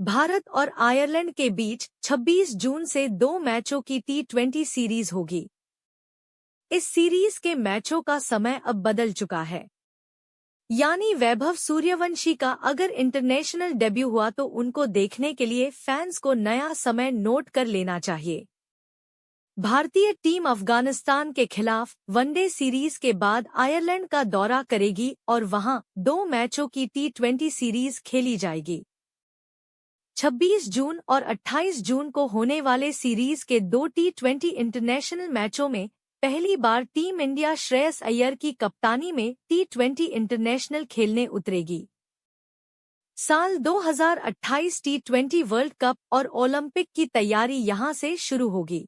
भारत और आयरलैंड के बीच 26 जून से 2 मैचों की T20 सीरीज होगी। इस सीरीज के मैचों का समय अब बदल चुका है। यानी वैभव सूर्यवंशी का अगर इंटरनेशनल डेब्यू हुआ तो उनको देखने के लिए फैंस को नया समय नोट कर लेना चाहिए। भारतीय टीम अफगानिस्तान के खिलाफ वनडे सीरीज के बाद आयरलैंड का दौरा करेगी और वहां 2 मैचों की T20 सीरीज खेली जाएगी। 26 जून और 28 जून को होने वाले सीरीज के 2 T20 इंटरनेशनल मैचों में पहली बार टीम इंडिया श्रेयस अय्यर की कप्तानी में T20 इंटरनेशनल खेलने उतरेगी। साल 2028 T20 वर्ल्ड कप और ओलंपिक की तैयारी यहां से शुरू होगी।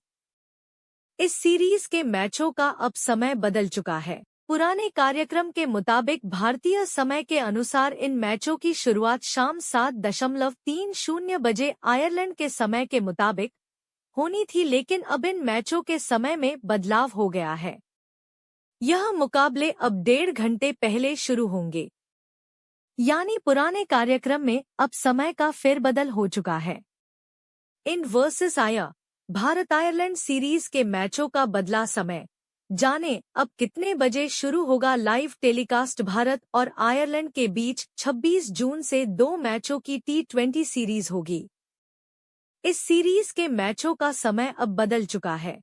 इस सीरीज के मैचों का अब समय बदल चुका है। पुराने कार्यक्रम के मुताबिक भारतीय समय के अनुसार इन मैचों की शुरुआत शाम 7:30 बजे आयरलैंड के समय के मुताबिक होनी थी, लेकिन अब इन मैचों के समय में बदलाव हो गया है। यह मुकाबले अब 1.5 घंटे पहले शुरू होंगे। यानी पुराने कार्यक्रम में अब समय का फेरबदल हो चुका है। इन वर्सेस आया भारत आयरलैंड सीरीज के मैचों का बदला समय जाने अब कितने बजे शुरू होगा लाइव टेलीकास्ट। भारत और आयरलैंड के बीच 26 जून से 2 मैचों की T20 सीरीज होगी। इस सीरीज के मैचों का समय अब बदल चुका है।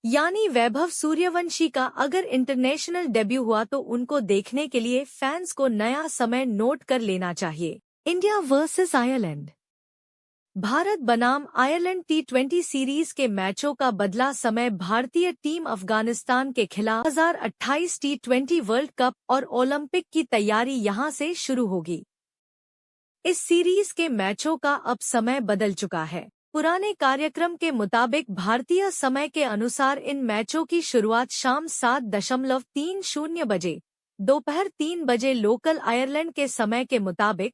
यानी वैभव सूर्यवंशी का अगर इंटरनेशनल डेब्यू हुआ तो उनको देखने के लिए फैंस को नया समय नोट कर लेना चाहिए। India versus Ireland. भारत बनाम आयरलैंड T20 सीरीज के मैचों का बदला समय भारतीय टीम अफगानिस्तान के खिलाफ 2028 T20 वर्ल्ड कप और ओलंपिक की तैयारी यहां से शुरू होगी। इस सीरीज के मैचों का अब समय बदल चुका है। पुराने कार्यक्रम के मुताबिक भारतीय समय के अनुसार इन मैचों की शुरुआत शाम 7:30 बजे दोपहर 3 बजे लोकल आयरलैंड के समय के मुताबिक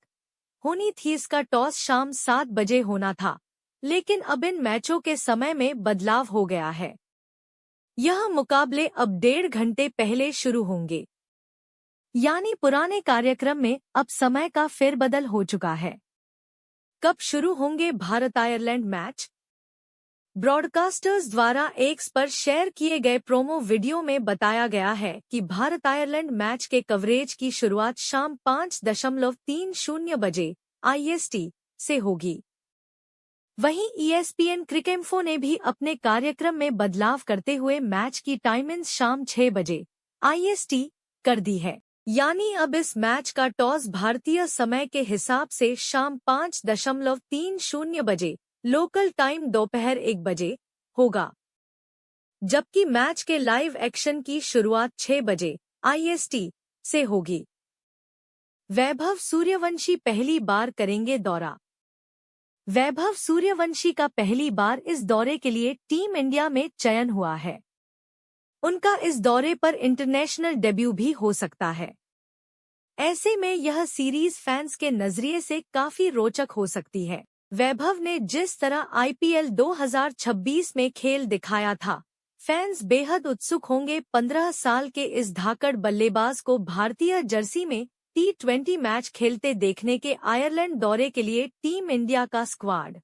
होनी थी। इसका टॉस शाम 7 बजे होना था, लेकिन अब इन मैचों के समय में बदलाव हो गया है। यह मुकाबले अब 1.5 घंटे पहले शुरू होंगे। यानी पुराने कार्यक्रम में अब समय का फेरबदल हो चुका है। कब शुरू होंगे भारत आयरलैंड मैच? ब्रॉडकास्टर्स द्वारा एक्स पर शेयर किए गए प्रोमो वीडियो में बताया गया है कि भारत आयरलैंड मैच के कवरेज की शुरुआत शाम 5:30 बजे IST से होगी। वहीं ESPN क्रिकेइन्फो ने भी अपने कार्यक्रम में बदलाव करते हुए मैच की टाइमिंग शाम 6 बजे IST कर दी है। यानी अब इस मैच का टॉस भारतीय समय के हिसाब से शाम 5:30 बजे लोकल टाइम दोपहर 1 बजे होगा, जबकि मैच के लाइव एक्शन की शुरुआत 6 बजे IST से होगी। वैभव सूर्यवंशी पहली बार करेंगे दौरा। वैभव सूर्यवंशी का पहली बार इस दौरे के लिए टीम इंडिया में चयन हुआ है। उनका इस दौरे पर इंटरनेशनल डेब्यू भी हो सकता है। ऐसे में यह सीरीज फैंस के नजरिए से काफी रोचक हो सकती है। वैभव ने जिस तरह IPL 2026 में खेल दिखाया था, फैंस बेहद उत्सुक होंगे। 15 साल के इस धाकड़ बल्लेबाज को भारतीय जर्सी में T20 मैच खेलते देखने के आयरलैंड दौरे के लिए टीम इंडिया का स्क्वाड: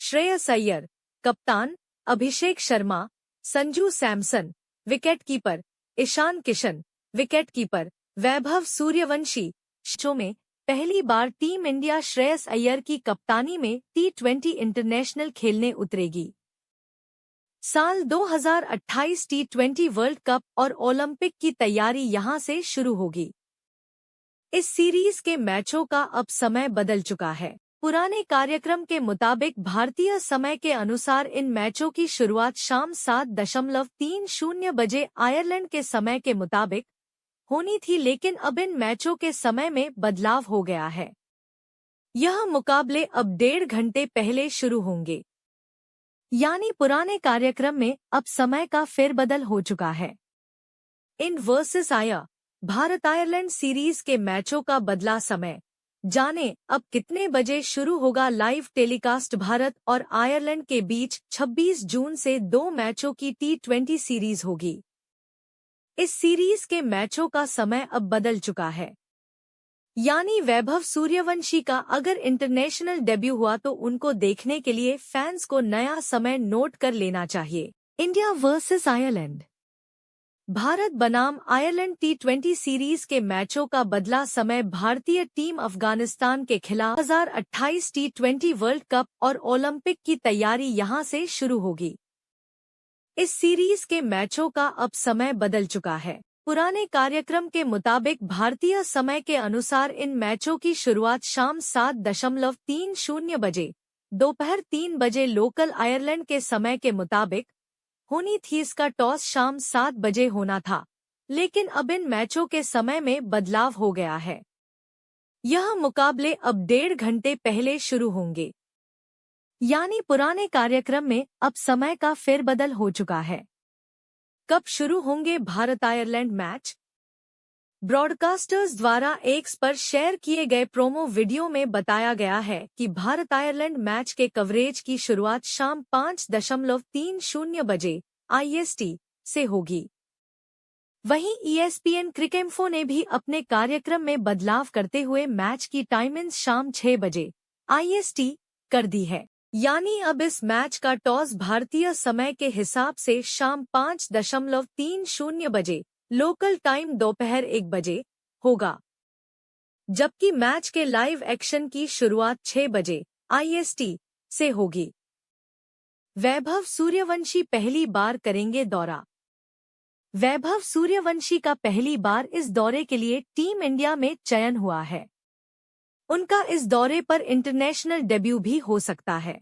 श्रेयस अय्यर कप्तान, Abhishek Sharma, Sanju Samson wicketkeeper, Ishan Kishan wicketkeeper, Vaibhav Suryavanshi. Show में पहली बार टीम इंडिया श्रेयस अय्यर की कप्तानी में T20 इंटरनेशनल खेलने उतरेगी। साल 2028 T20 वर्ल्ड कप और ओलंपिक की तैयारी यहां से शुरू होगी। इस सीरीज के मैचों का अब समय बदल चुका है। पुराने कार्यक्रम के मुताबिक भारतीय समय के अनुसार इन मैचों की शुरुआत शाम 7:30 बजे आयरलैंड के समय के मुताबिक होनी थी, लेकिन अब इन मैचों के समय में बदलाव हो गया है। यह मुकाबले अब 1.5 घंटे पहले शुरू होंगे। यानी पुराने कार्यक्रम में अब समय का फेरबदल हो चुका है। इन वर्सेस आया भारत आयरलैंड सीरीज के मैचों का बदला समय जाने अब कितने बजे शुरू होगा लाइव टेलीकास्ट। भारत और आयरलैंड के बीच 26 जून से 2 मैचों की T20 सीरीज होगी। इस सीरीज के मैचों का समय अब बदल चुका है। यानी वैभव सूर्यवंशी का अगर इंटरनेशनल डेब्यू हुआ तो उनको देखने के लिए फैंस को नया समय नोट कर लेना चाहिए। India versus Ireland. भारत बनाम आयरलैंड T20 सीरीज के मैचों का बदला समय। भारतीय टीम अफगानिस्तान के खिलाफ 2028 T20 वर्ल्ड कप और ओलंपिक की तैयारी यहां से शुरू होगी। इस सीरीज के मैचों का अब समय बदल चुका है। पुराने कार्यक्रम के मुताबिक भारतीय समय के अनुसार इन मैचों की शुरुआत शाम 7:30 बजे दोपहर 3 बजे लोकल आयरलैंड के समय के मुताबिक होनी थी। इसका टॉस शाम 7 बजे होना था, लेकिन अब इन मैचों के समय में बदलाव हो गया है। यह मुकाबले अब 1.5 घंटे पहले शुरू होंगे, यानी पुराने कार्यक्रम में अब समय का फेरबदल हो चुका है। कब शुरू होंगे भारत आयरलैंड मैच? ब्रॉडकास्टर्स द्वारा एक्स पर शेयर किए गए प्रोमो वीडियो में बताया गया है कि भारत आयरलैंड मैच के कवरेज की शुरुआत शाम 5:30 बजे IST से होगी। वहीं ESPN क्रिकेइन्फो ने भी अपने कार्यक्रम में बदलाव करते हुए मैच की टाइमिंग शाम 6 बजे IST कर दी है। यानी अब इस मैच का टॉस भारतीय समय के हिसाब से शाम 5:30 बजे लोकल टाइम दोपहर 1 बजे होगा, जबकि मैच के लाइव एक्शन की शुरुआत 6 बजे IST से होगी। वैभव सूर्यवंशी पहली बार करेंगे दौरा। वैभव सूर्यवंशी का पहली बार इस दौरे के लिए टीम इंडिया में चयन हुआ है। उनका इस दौरे पर इंटरनेशनल डेब्यू भी हो सकता है।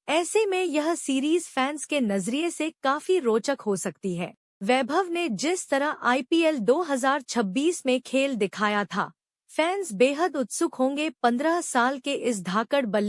ऐसे में यह सीरीज फैंस के नजरिए से काफी रोचक हो सकती है। वैभव ने जिस तरह IPL 2026 में खेल दिखाया था, फैंस बेहद उत्सुक होंगे। 15 साल के इस धाकड़ बल्ले